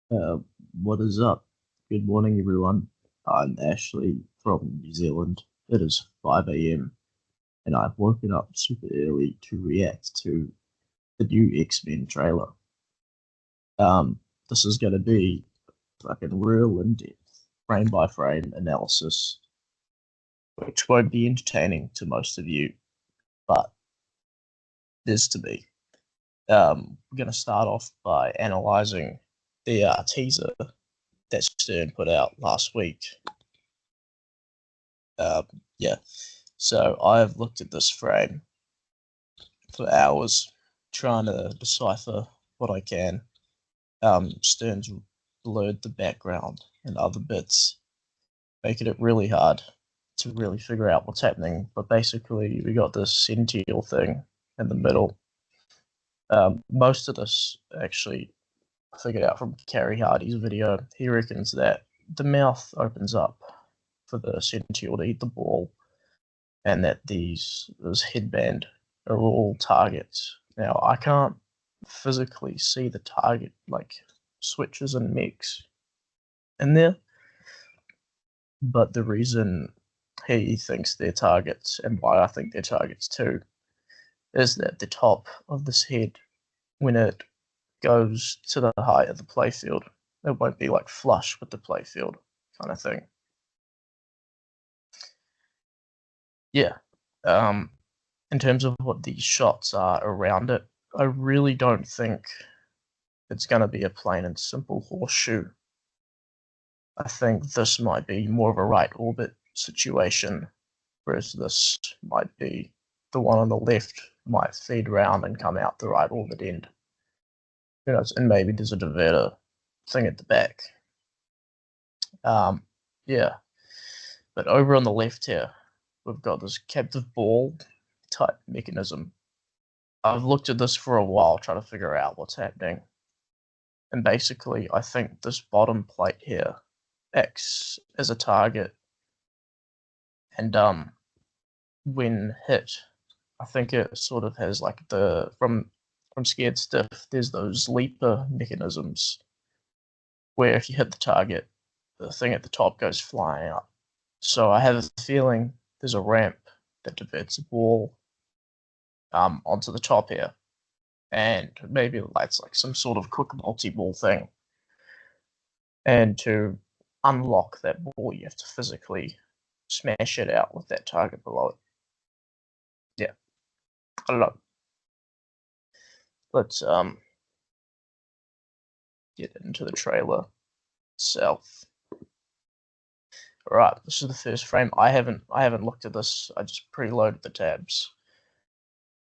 Uh, what is up? Good morning, everyone. I'm Ashley from New Zealand. It is 5 a.m. and I've woken up super early to react to the new X-Men trailer. This is going to be fucking real in-depth, frame by frame analysis, which won't be entertaining to most of you, but it is to me. We're going to start off by analyzing the teaser that Stern put out last week. Um, yeah, so I've looked at this frame for hours, trying to decipher what I can. Stern's blurred the background and other bits, making it really hard to really figure out what's happening. But basically, we got this sentient thing in the middle. Most of this actually I figured out from Carrie Hardy's video. He reckons that the mouth opens up for the Sentient to eat the ball, and that this headband are all targets. Now I can't physically see the target like switches and mechs in there, but the reason he thinks they're targets and why I think they're targets too is that the top of this head, when it goes to the height of the playfield, it won't be like flush with the playfield kind of thing. Yeah. In terms of what these shots are around it, I really don't think it's going to be a plain and simple horseshoe. I think this might be more of a right orbit situation, whereas this might be the one on the left might feed around and come out the right orbit end. Who knows? And maybe there's a diverter thing at the back. Yeah. But over on the left here, we've got this captive ball type mechanism. I've looked at this for a while, trying to figure out what's happening. And basically, I think this bottom plate here acts as a target, and when hit, I think it sort of has like from Scared Stiff. There's those leaper mechanisms where if you hit the target, the thing at the top goes flying up. So I have a feeling there's a ramp that diverts the ball onto the top here, and maybe that's like some sort of quick multi-ball thing. And to unlock that ball, you have to physically smash it out with that target below it. Yeah, I don't know. Let's get into the trailer itself. All right, this is the first frame. I haven't looked at this. I just preloaded the tabs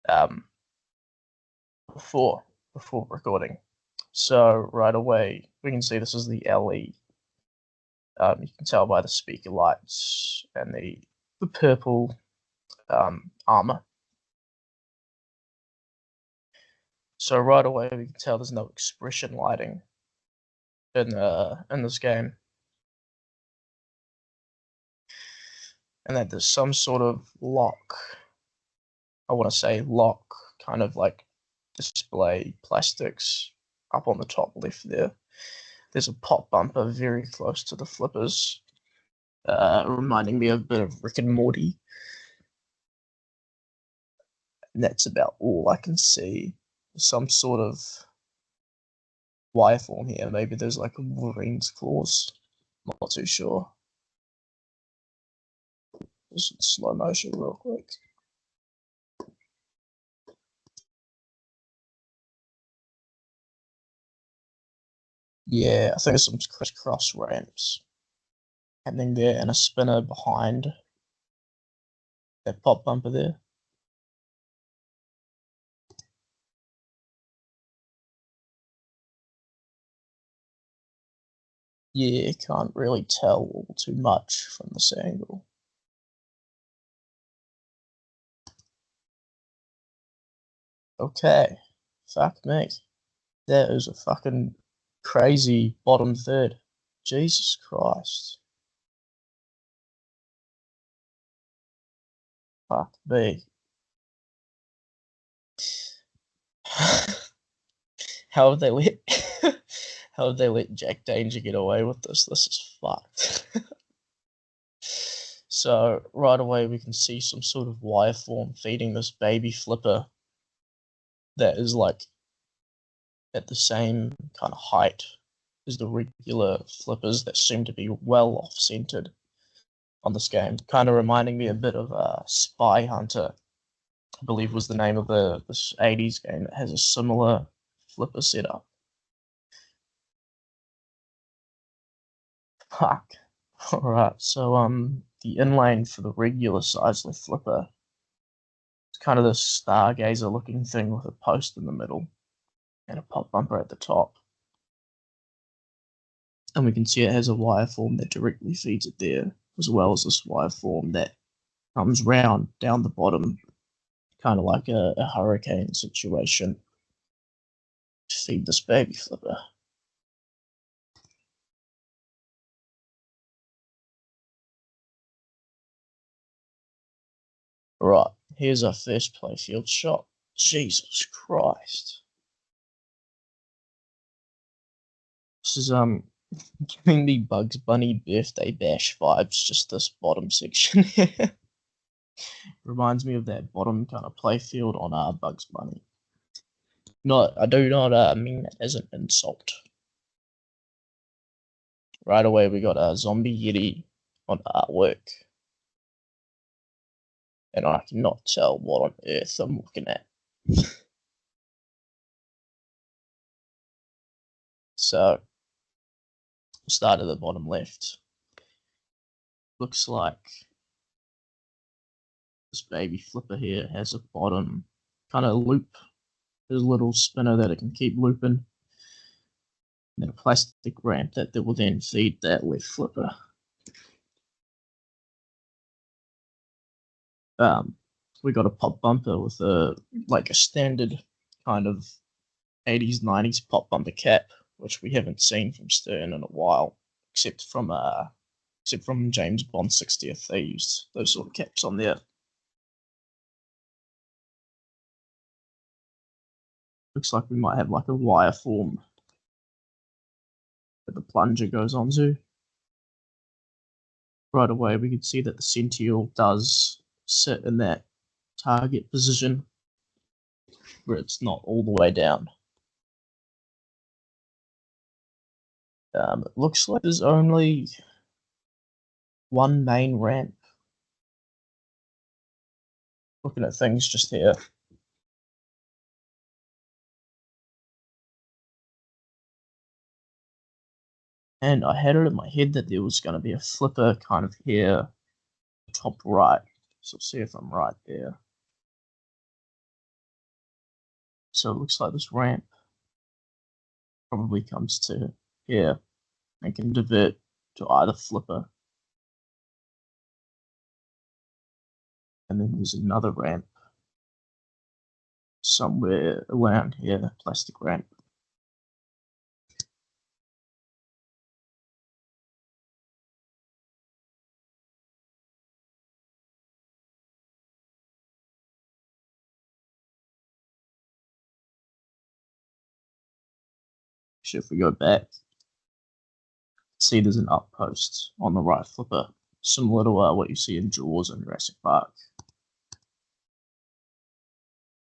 um, before recording. So right away we can see this is the LE. You can tell by the speaker lights and the purple armor. So right away we can tell there's no expression lighting in this game, and that there's some sort of lock. I want to say lock, kind of like display plastics up on the top left there. There's a pop bumper very close to the flippers, reminding me of a bit of Rick and Morty. And that's about all I can see. Some sort of wireform here. Maybe there's like a Wolverine's claws. Not too sure. Just in slow motion real quick. Yeah, I think there's some crisscross ramps happening there and a spinner behind that pop bumper there. Yeah, can't really tell too much from this angle. Okay, fuck me. That is a fucking crazy bottom third. Jesus Christ. Fuck me. How have they let How did they let Jack Danger get away with this? This is fucked. So right away we can see some sort of wire form feeding this baby flipper that is like at the same kind of height as the regular flippers that seem to be well off-centered on this game. Kind of reminding me a bit of Spy Hunter, I believe was the name of this 80s game that has a similar flipper setup. Fuck. Alright, so the inlane for the regular size flipper, it's kind of this stargazer looking thing with a post in the middle and a pop bumper at the top. And we can see it has a wire form that directly feeds it there, as well as this wire form that comes round down the bottom, kind of like a hurricane situation, to feed this baby flipper. Right, here's our first playfield shot. Jesus Christ. This is giving me Bugs Bunny birthday bash vibes, just this bottom section here. Reminds me of that bottom kind of playfield on Bugs Bunny. I do not mean that as an insult. Right away we got a zombie yeti on artwork. And I cannot tell what on earth I'm looking at. So, we'll start at the bottom left. Looks like this baby flipper here has a bottom kind of loop. There's a little spinner that it can keep looping. And then a plastic ramp that will then feed that left flipper. We got a pop bumper with a standard kind of 80s 90s pop bumper cap, which we haven't seen from Stern in a while, except from James Bond 60th. They used those sort of caps on there. Looks like we might have like a wire form that the plunger goes onto. Right away we can see that the Sential does sit in that target position where it's not all the way down. It looks like there's only one main ramp. Looking at things just here. And I had it in my head that there was going to be a flipper kind of here, top right. So see if I'm right there. So it looks like this ramp probably comes to here and can divert to either flipper. And then there's another ramp somewhere around here, plastic ramp. So if we go back, see there's an up post on the right flipper, similar to what you see in Jaws and Jurassic Park.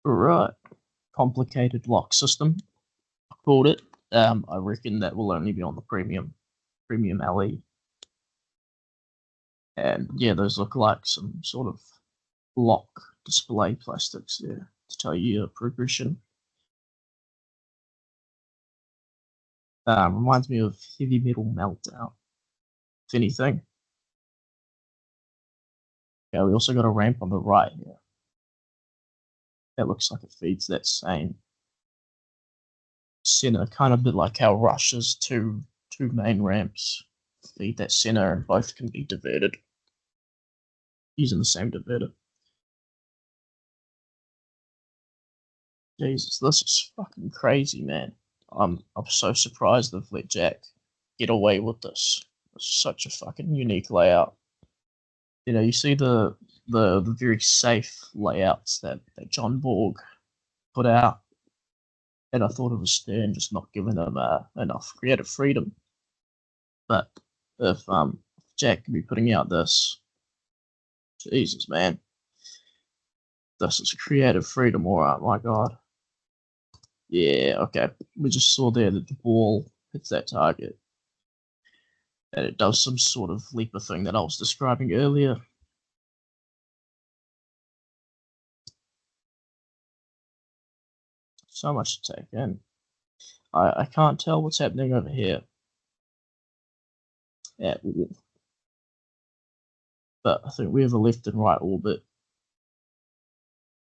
Right, complicated lock system, I called it. I reckon that will only be on the premium LE. And yeah, those look like some sort of lock display plastics there to tell you your progression. Reminds me of Heavy Metal Meltdown, if anything. Yeah, we also got a ramp on the right here. That looks like it feeds that same center, kind of a bit like how Rush's two main ramps feed that center, and both can be diverted using the same diverter. Jesus, this is fucking crazy, man. I'm so surprised they've let Jack get away with this. It's such a fucking unique layout. You know, you see the very safe layouts that John Borg put out, and I thought it was Stern just not giving them enough creative freedom. But if Jack could be putting out this, Jesus man, this is creative freedom, alright, my god. Yeah, okay. We just saw there that the ball hits that target. And it does some sort of leaper thing that I was describing earlier. So much to take in. I can't tell what's happening over here at all. But I think we have a left and right orbit.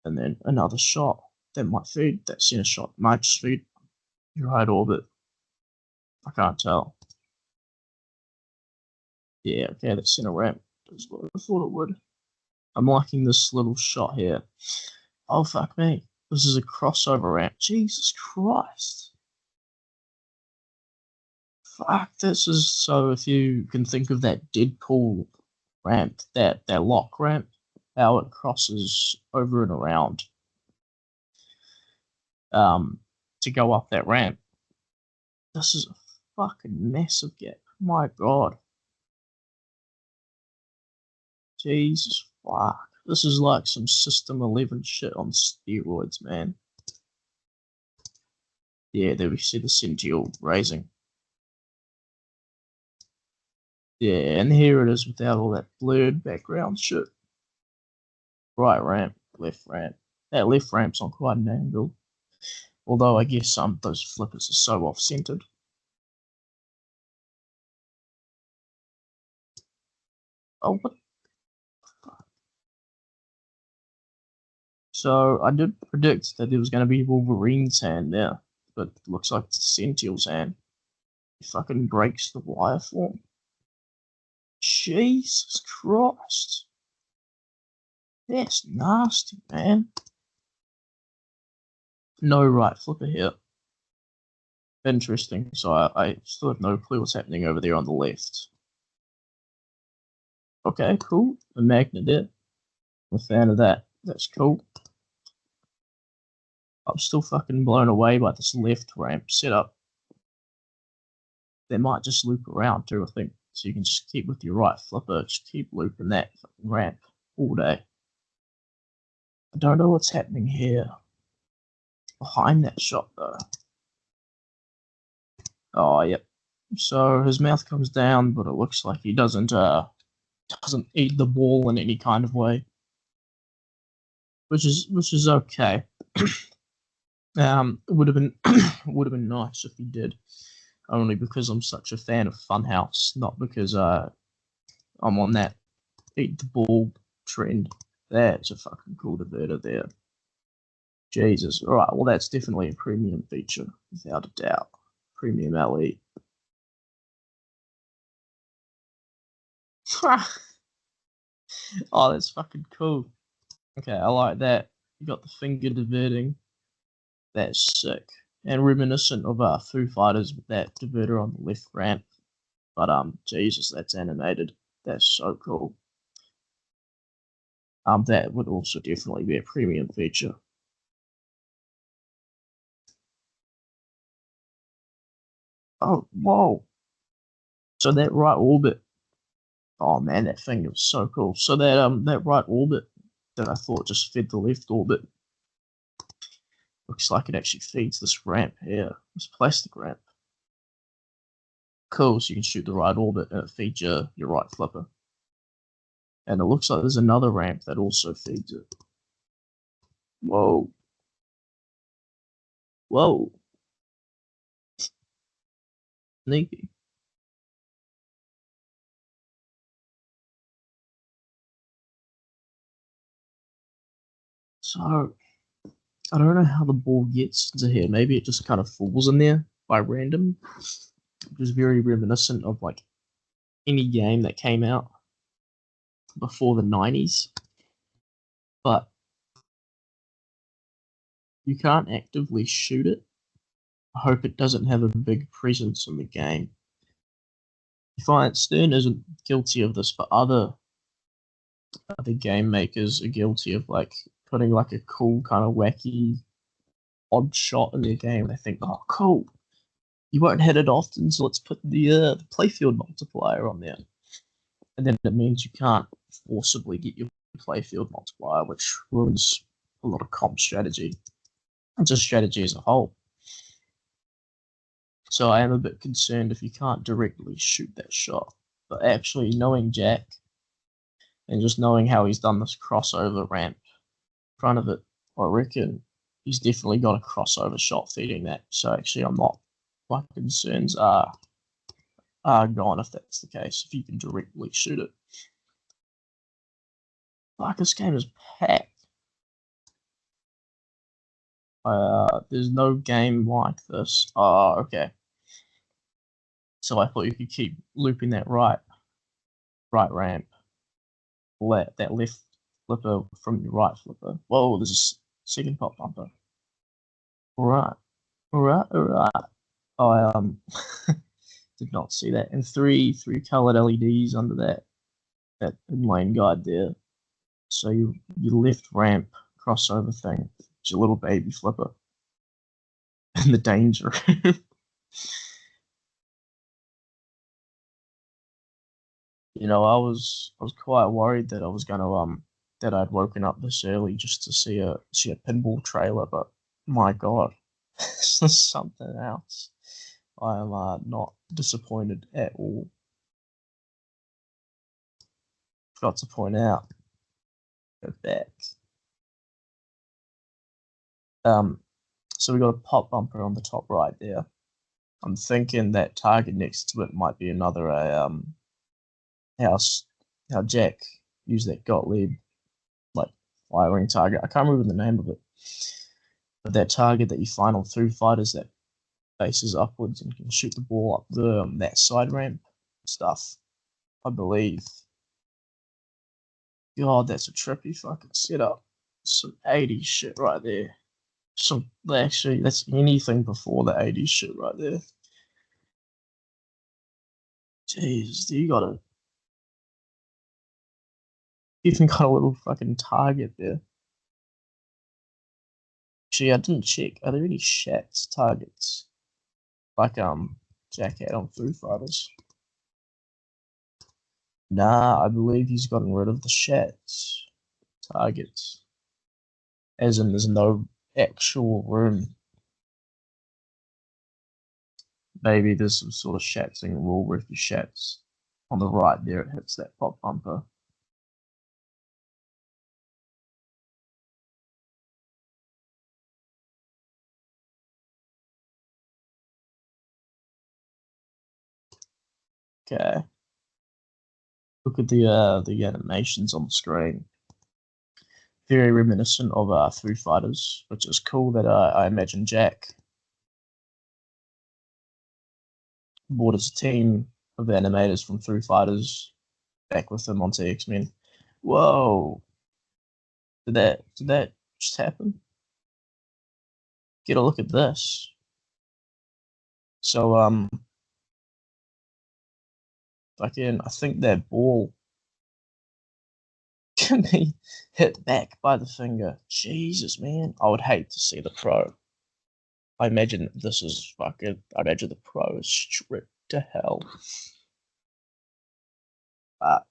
And then another shot that might feed. That center shot might just feed your right orbit. I can't tell. Yeah, okay, that center ramp is what I thought it would. I'm liking this little shot here. Oh, fuck me. This is a crossover ramp. Jesus Christ. Fuck, this is so, if you can think of that Deadpool ramp, that lock ramp, how it crosses over and around to go up that ramp. This is a fucking massive gap. My god. Jesus fuck. This is like some System 11 shit on steroids, man. Yeah, there we see the Centile raising. Yeah, and here it is without all that blurred background shit. Right ramp, left ramp. That left ramp's on quite an angle. Although I guess some of those flippers are so off-centered. Oh, what? So I did predict that there was going to be Wolverine's hand there, but it looks like it's Centile's hand. He fucking breaks the wire form. Jesus Christ. That's nasty, man. No right flipper here. Interesting. So I still have no clue what's happening over there on the left. Okay, cool. A magnet there. I'm a fan of that. That's cool. I'm still fucking blown away by this left ramp setup. They might just loop around too, I think. So you can just keep with your right flipper, just keep looping that ramp all day. I don't know what's happening here. Behind that shot though. Oh yep. So his mouth comes down, but it looks like he doesn't eat the ball in any kind of way. Which is okay. It would have been nice if he did. Only because I'm such a fan of Funhouse, not because I'm on that eat the ball trend. That's a fucking cool diverter there. Jesus. Alright, well that's definitely a premium feature, without a doubt. Premium LE. Oh, that's fucking cool. Okay, I like that. You got the finger diverting. That's sick. And reminiscent of Foo Fighters with that diverter on the left ramp. But Jesus, that's animated. That's so cool. That would also definitely be a premium feature. Oh, whoa. So that right orbit. Oh man, that thing was so cool. So that right orbit that I thought just fed the left orbit looks like it actually feeds this ramp here. This plastic ramp. Cool, so you can shoot the right orbit and it feeds your right flipper. And it looks like there's another ramp that also feeds it. Whoa. Whoa. Sneaky. So, I don't know how the ball gets into here. Maybe it just kind of falls in there by random. Which is very reminiscent of like any game that came out before the 90s. But you can't actively shoot it. I hope it doesn't have a big presence in the game. You find Stern isn't guilty of this, but other game makers are guilty of like putting like a cool kind of wacky odd shot in their game, they think, oh, cool, you won't hit it often, so let's put the playfield multiplier on there. And then it means you can't forcibly get your playfield multiplier, which ruins a lot of comp strategy and just strategy as a whole. So I am a bit concerned if you can't directly shoot that shot. But actually knowing Jack and just knowing how he's done this crossover ramp in front of it, I reckon he's definitely got a crossover shot feeding that. So actually my concerns are gone if that's the case, if you can directly shoot it. Like, this game is packed. There's no game like this. Oh, okay. So I thought you could keep looping that right ramp, that left flipper from your right flipper. Whoa, there's a second pop bumper. Alright. I did not see that. And three colored LEDs under that inline guide there. So your left ramp crossover thing, it's your little baby flipper. And the danger. You know, I was quite worried that I was gonna that I'd woken up this early just to see a pinball trailer, but my god, this is something else. I am not disappointed at all. Forgot to point out. Go back. So we got a pop bumper on the top right there. I'm thinking that target next to it might be another how Jack used that Gottlieb like firing target. I can't remember the name of it, but that target that you find on through fighters that faces upwards and can shoot the ball up that side ramp stuff, I believe. God, that's a trippy fucking setup. Some 80s shit right there. Actually, that's anything before the 80s shit right there. Jeez, you even got a little fucking target there. Actually, I didn't check. Are there any Shat's targets? Like Jack had on Foo Fighters? Nah, I believe he's gotten rid of the Shat's targets. As in, there's no actual room. Maybe there's some sort of shatzing rule where if you shats on the right there, it hits that pop bumper. Okay. Look at the animations on the screen. Very reminiscent of Foo Fighters, which is cool that I imagine Jack brought his team of animators from Foo Fighters back with him onto X-Men. Whoa! Did that just happen? Get a look at this. So I think that ball can be hit back by the finger. Jesus, man. I would hate to see the pro. I imagine this is fucking. I imagine the pro is stripped to hell. Fuck.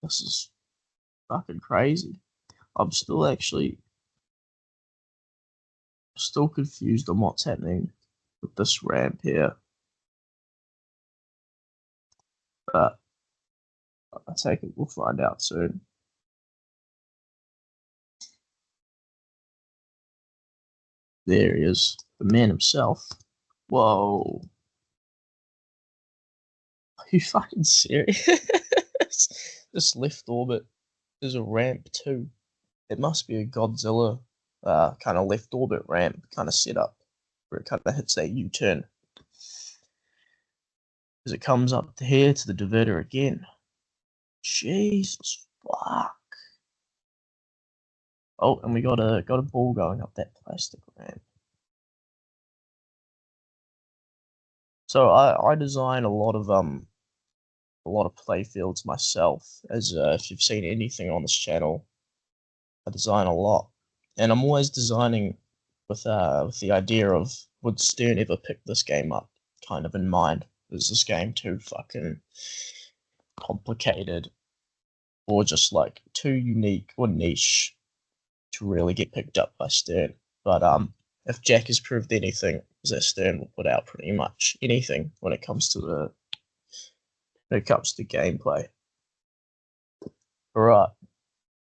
This is fucking crazy. I'm still confused on what's happening with this ramp here. But I take it we'll find out soon. There he is, the man himself. Whoa. Are you fucking serious? This left orbit is a ramp too. It must be a Godzilla kind of left orbit ramp kind of setup where it kind of hits that U-turn. As it comes up to here to the diverter again. Jesus fuck. Oh, and we got a ball going up that plastic ramp. So I design a lot of playfields myself. As if you've seen anything on this channel, I design a lot. And I'm always designing with the idea of, would Stern ever pick this game up, kind of in mind. Is this game too fucking complicated, or just like too unique or niche to really get picked up by Stern? But if Jack has proved anything, is that Stern will put out pretty much anything when it comes to gameplay. All right.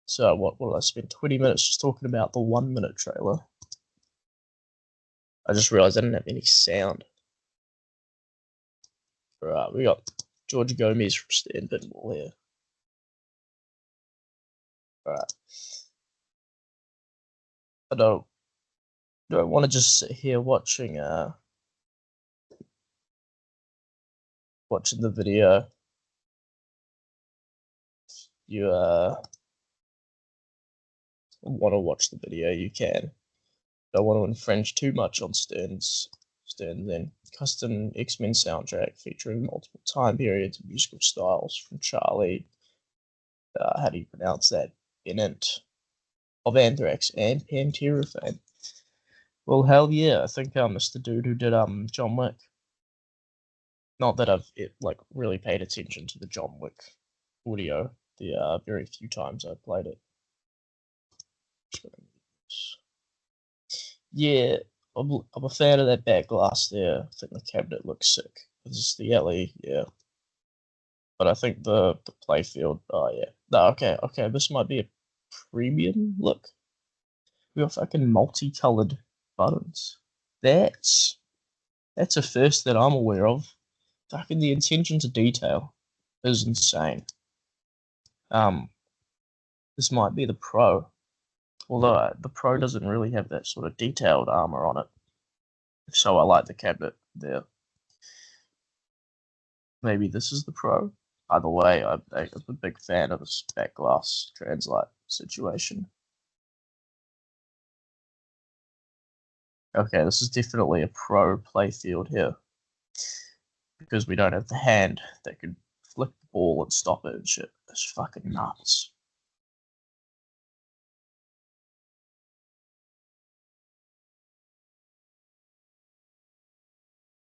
So what will I spend 20 minutes just talking about the 1 minute trailer? I just realized I didn't have any sound. All right, we got George Gomez from X-Men Pinball here. All right. I don't want to just sit here watching the video. You want to watch the video, you can. Don't want to infringe too much on Stern's then. Custom X-Men soundtrack featuring multiple time periods and musical styles from Charlie, how do you pronounce that? Bennett of Anthrax and Pantera fame. Well, hell yeah, I think it's the dude who did John Wick. Not that I've really paid attention to the John Wick audio the very few times I've played it. Yeah, I'm a fan of that back glass there. I think the cabinet looks sick. This is the LE, yeah. But I think the playfield, oh yeah. No, okay, this might be a premium look. We got fucking multicolored buttons. That's a first that I'm aware of. Fucking the attention to detail is insane. This might be the Pro, although the Pro doesn't really have that sort of detailed armor on it. So I like the cabinet there. Maybe this is the Pro. Either way, I'm a big fan of this back glass translite situation. Okay, this is definitely a Pro playfield here, because we don't have the hand that could flick the ball and stop it and shit. It's fucking nuts.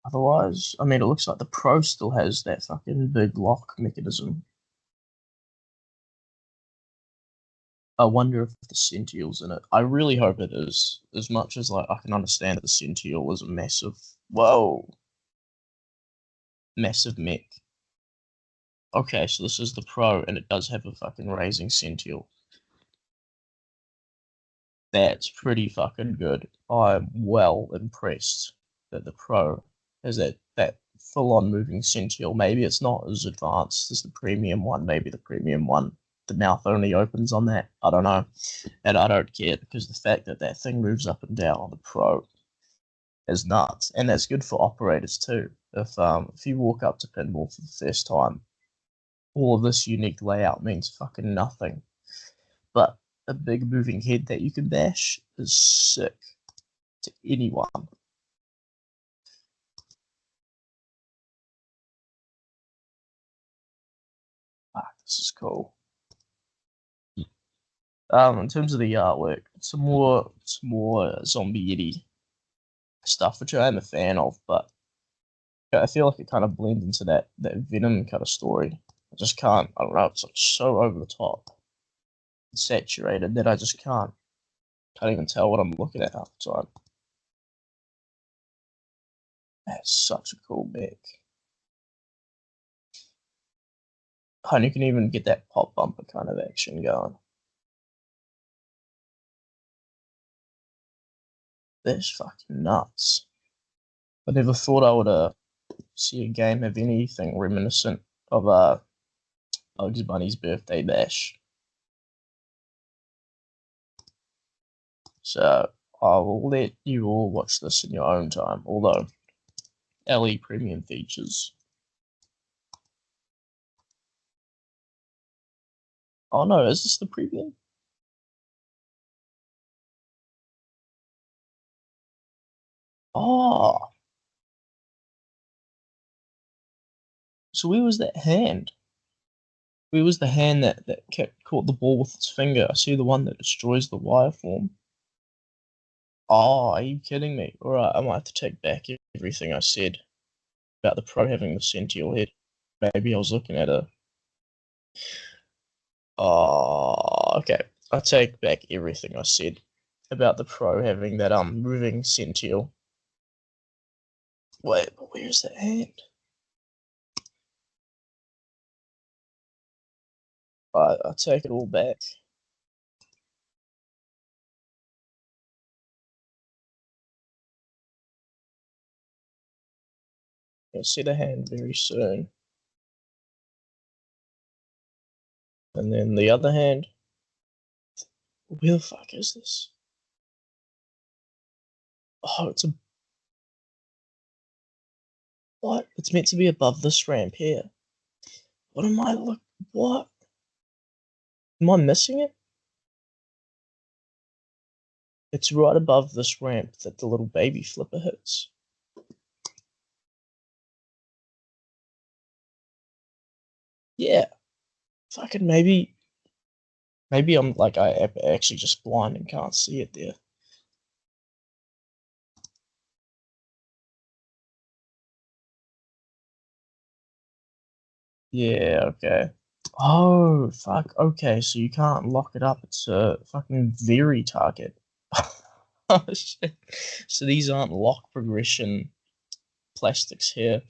Otherwise, I mean, it looks like the Pro still has that fucking big lock mechanism. I wonder if the Sential's in it. I really hope it is. As much as I can understand that the Sential was a massive, massive mech. Okay, so this is the Pro, and it does have a fucking raising Sential. That's pretty fucking good. I'm well impressed that the Pro has that full-on moving Sential. Maybe it's not as advanced as the premium one. Maybe the premium one, the mouth only opens on that. I don't know. And I don't care, because the fact that that thing moves up and down on the Pro is nuts. And that's good for operators too. If you walk up to pinball for the first time, all of this unique layout means fucking nothing. But a big moving head that you can bash is sick to anyone. This is cool. In terms of the artwork, some more zombie Yeti stuff, which I am a fan of, but I feel like it kind of blends into that Venom kind of story. I just can't. I don't know. It's like so over the top, saturated that I just can't even tell what I'm looking at half the time. That's such a cool mech. And you can even get that pop bumper kind of action going. That's fucking nuts. I never thought I would see a game have anything reminiscent of Bugs Bunny's Birthday Bash. So I will let you all watch this in your own time, although LE Premium features. Oh no, is this the premium? Oh, so where was that hand? Where was the hand that caught the ball with its finger? I see the one that destroys the wire form. Oh, are you kidding me? Alright, I might have to take back everything I said about the pro having the Sential head. Maybe I was looking at a. Oh, okay. I take back everything I said about the pro having that moving Sential. Wait, but where's the hand? I take it all back. You'll see the hand very soon. And then the other hand. Where the fuck is this? Oh, it's a. What? It's meant to be above this ramp here. What am I look? What? Am I missing it? It's right above this ramp that the little baby flipper hits. Yeah. Fucking maybe. Maybe I'm like I am actually just blind and can't see it there. Yeah. Okay. Oh fuck. Okay, so you can't lock it up. It's a fucking very target. Oh shit. So these aren't lock progression plastics here.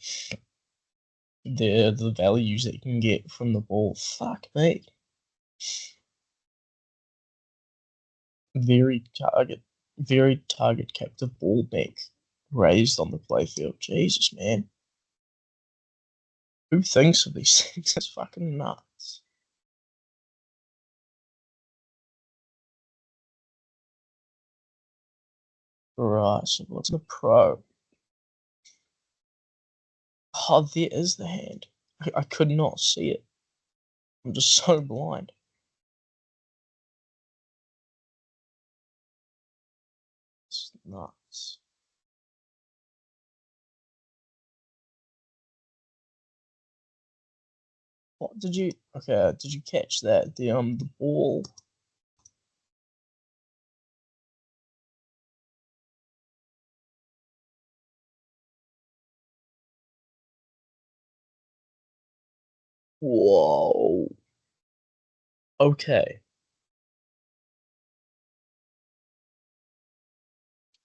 The values that you can get from the ball. Fuck me. Very target captive ball bank raised on the playfield. Jesus, man. Who thinks of these things? It's fucking nuts. Right, so what's the pro? Oh, there is the hand. I could not see it. I'm just so blind. It's nuts. What did you? Okay, did you catch that? The ball. Whoa. Okay.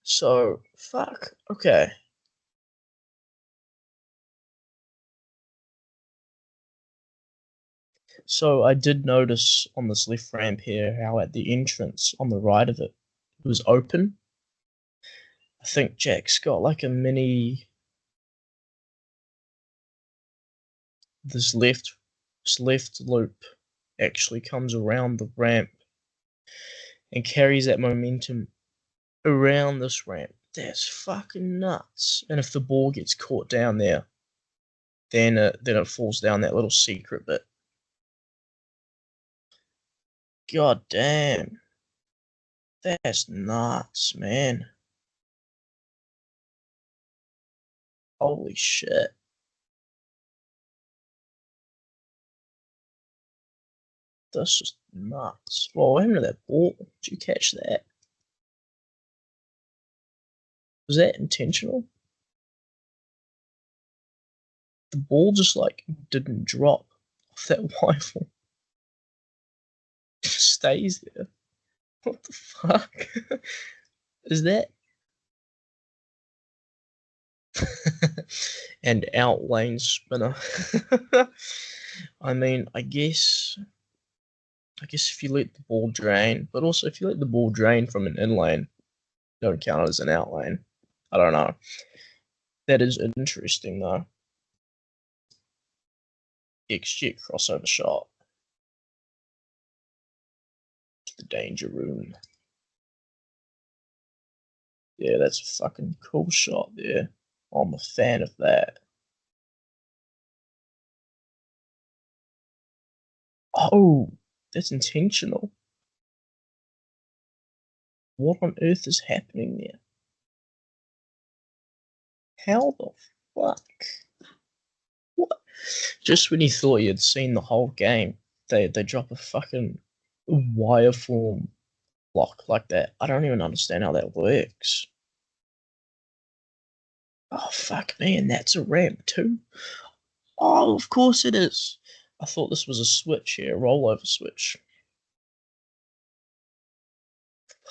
So fuck. Okay. So I did notice on this left ramp here how at the entrance on the right of it, it was open. I think Jack's got like a mini. This left loop actually comes around the ramp and carries that momentum around this ramp. That's fucking nuts. And if the ball gets caught down there, then it falls down that little secret bit. God damn. That's nuts, man. Holy shit. That's just nuts. Well, what happened to that ball? Did you catch that? Was that intentional? The ball just like didn't drop off that rifle. It just stays there. What the fuck? Is that and outlane spinner? I mean, I guess if you let the ball drain, but also if you let the ball drain from an inlane, don't count it as an outlane. I don't know. That is interesting though. XG crossover shot to the danger room. Yeah, that's a fucking cool shot there. I'm a fan of that. Oh, that's intentional. What on earth is happening there? How the fuck? What? Just when you thought you'd seen the whole game, they drop a fucking wire form block like that. I don't even understand how that works. Oh, fuck me, and that's a ramp too? Oh, of course it is. I thought this was a switch here, a rollover switch.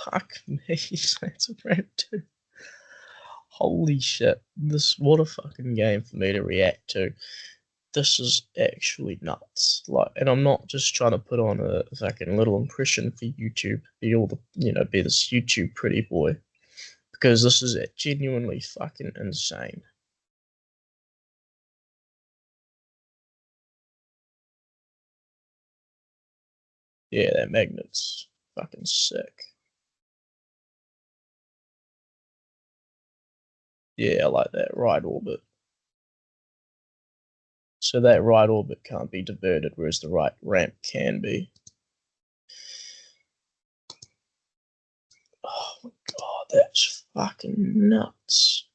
Fuck me, that's a ramp too. Holy shit, what a fucking game for me to react to. This is actually nuts. Like, and I'm not just trying to put on a fucking little impression for YouTube, be this YouTube pretty boy, because this is genuinely fucking insane. Yeah, that magnet's fucking sick. Yeah, I like that right orbit. So that right orbit can't be diverted, whereas the right ramp can be. Oh my god, that's fucking nuts.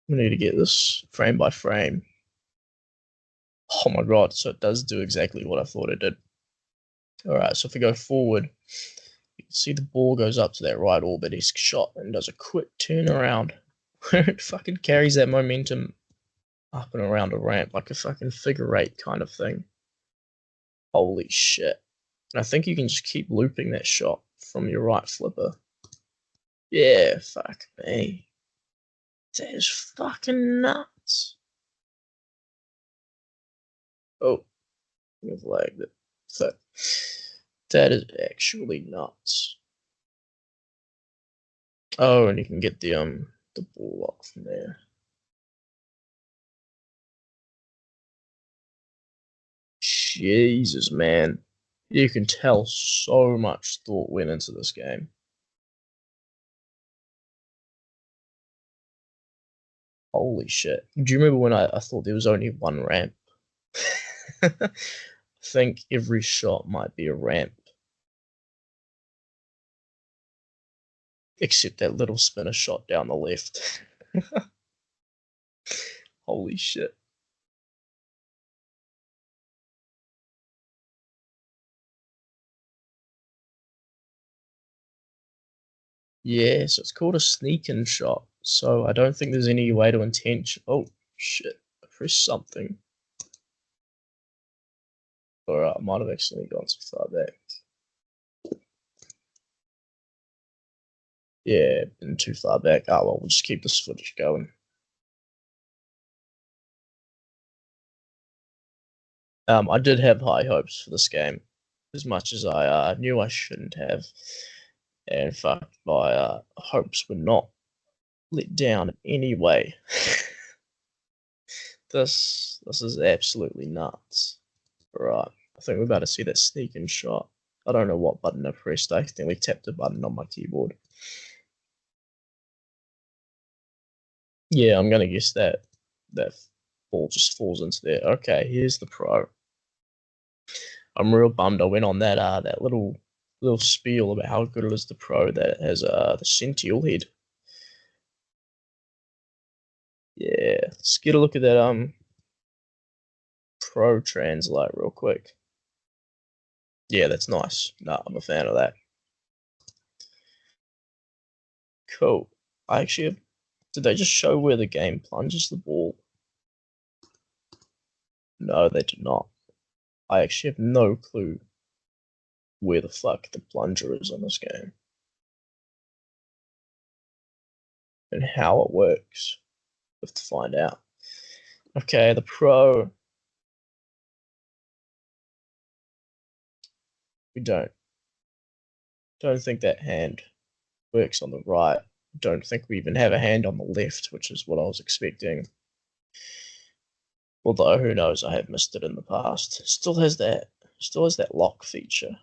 We need to get this frame by frame. Oh my god, so it does do exactly what I thought it did. Alright, so if we go forward, you can see the ball goes up to that right orbit he's shot and does a quick turnaround where it fucking carries that momentum up and around a ramp like a fucking figure eight kind of thing. Holy shit. And I think you can just keep looping that shot from your right flipper. Yeah, fuck me. That is fucking nuts. Oh, I've lagged it. So, that is actually nuts. Oh, and you can get the ball lock from there. Jesus, man. You can tell so much thought went into this game. Holy shit. Do you remember when I thought there was only one ramp? I think every shot might be a ramp. Except that little spinner shot down the left. Holy shit. Yeah, so it's called a sneak-in shot. So I don't think there's any way to intention. Oh shit! I pressed something. Alright, I might have accidentally gone too far back. Yeah, been too far back. Oh well, we'll just keep this footage going. I did have high hopes for this game, as much as I knew I shouldn't have. And in fact, my hopes were not let down in any way. This is absolutely nuts. Right, I think we're about to see that sneak-in shot. I don't know what button I pressed. I accidentally tapped a button on my keyboard. Yeah, I'm gonna guess that ball just falls into there. Okay, here's the pro. I'm real bummed I went on that little spiel about how good it is the pro that it has the Sentinel head. Yeah, let's get a look at that pro translate real quick. Yeah, that's nice. No, I'm a fan of that. Cool. I actually have, did they just show where the game plunges the ball? No, they did not. I actually have no clue where the fuck the plunger is on this game and how it works. We have to find out. Okay, the pro. We don't think that hand works on the right. Don't think we even have a hand on the left, which is what I was expecting. Although who knows, I have missed it in the past. Still has that lock feature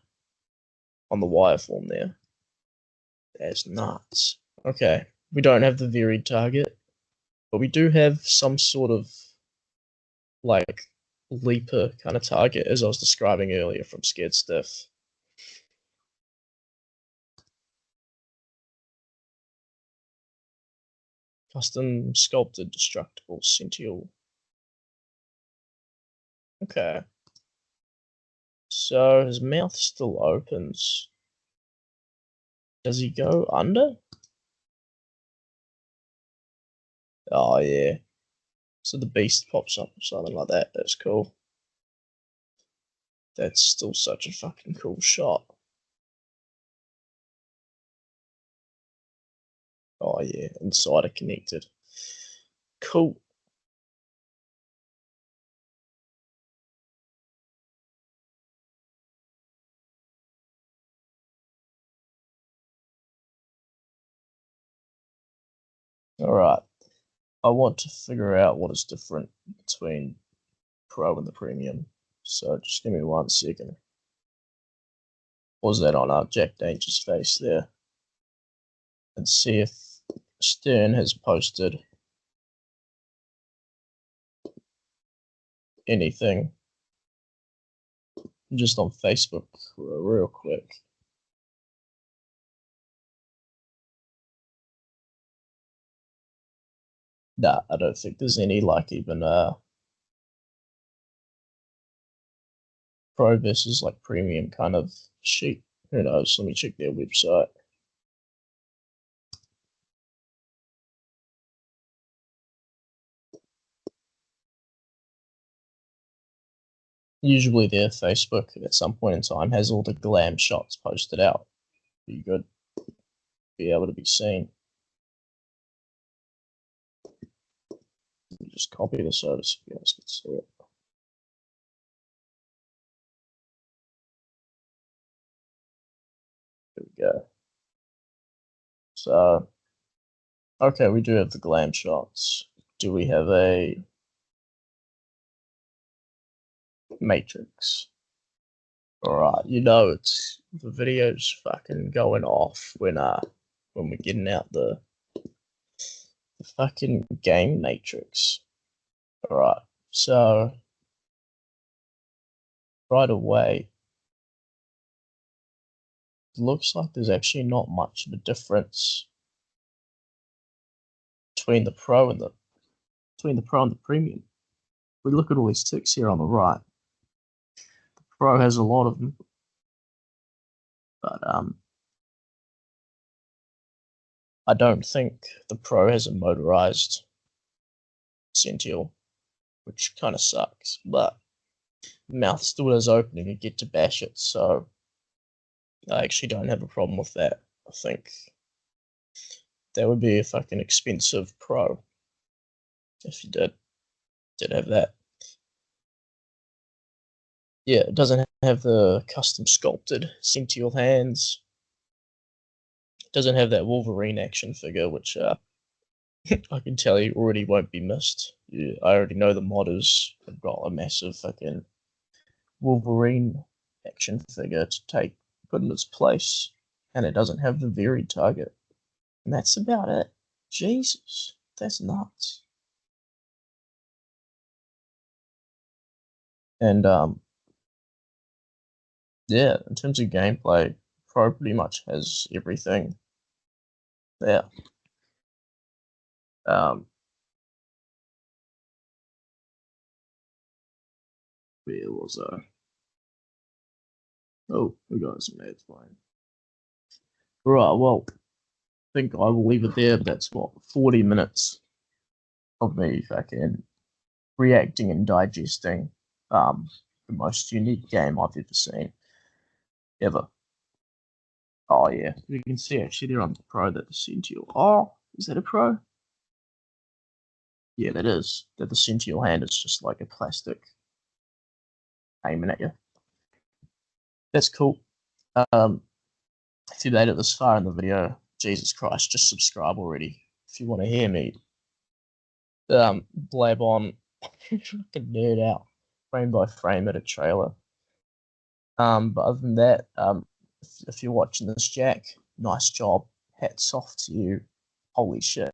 on the wireform there. That's nuts. Okay, we don't have the varied target, but we do have some sort of like leaper kind of target, as I was describing earlier from Scared Stiff. Custom sculpted destructible Sentinel. Okay. So his mouth still opens. Does he go under? Oh yeah. So the beast pops up or something like that. That's cool. That's still such a fucking cool shot. Oh yeah, insider connected. Cool. Alright. I want to figure out what is different between Pro and the Premium. So just give me 1 second. Was that on our Jack Danger's face there? And see if Stern has posted anything just on Facebook real quick. Nah, I don't think there's any like even Pro versus like Premium kind of sheet. Who knows? Let me check their website. Usually their Facebook at some point in time has all the glam shots posted out. Be good. Be able to be seen. Just copy this over so you guys can see it. There we go. So, okay, we do have the glam shots. Do we have a matrix? Alright, you know it's the video's fucking going off when we're getting out the fucking game matrix. Alright, so right away it looks like there's actually not much of a difference between the Pro and the Premium. We look at all these ticks here on the right. The Pro has a lot of them, but I don't think the Pro has a motorized Sential, which kind of sucks. But the mouth still is open and you get to bash it, so I actually don't have a problem with that. I think that would be a fucking expensive Pro if you did have that. Yeah, it doesn't have the custom sculpted Sential hands. It doesn't have that Wolverine action figure, which I can tell you already won't be missed. Yeah, I already know the modders have got a massive fucking Wolverine action figure to put in its place, and it doesn't have the varied target. And that's about it. Jesus, that's nuts. And yeah, in terms of gameplay, Pro pretty much has everything there. Where was I? Oh, we got some ads playing. Right, well, I think I will leave it there. That's what, 40 minutes of me fucking reacting and digesting the most unique game I've ever seen. Ever. Oh yeah, you can see actually there on the Pro that the Sential. Oh, is that a Pro? Yeah, that is. That the Sential hand is just like a plastic aiming at you. That's cool. If you made it this far in the video, Jesus Christ, just subscribe already. If you want to hear me blab on, fucking nerd out, frame by frame at a trailer. But other than that, if you're watching this, Jack, nice job. Hats off to you. Holy shit.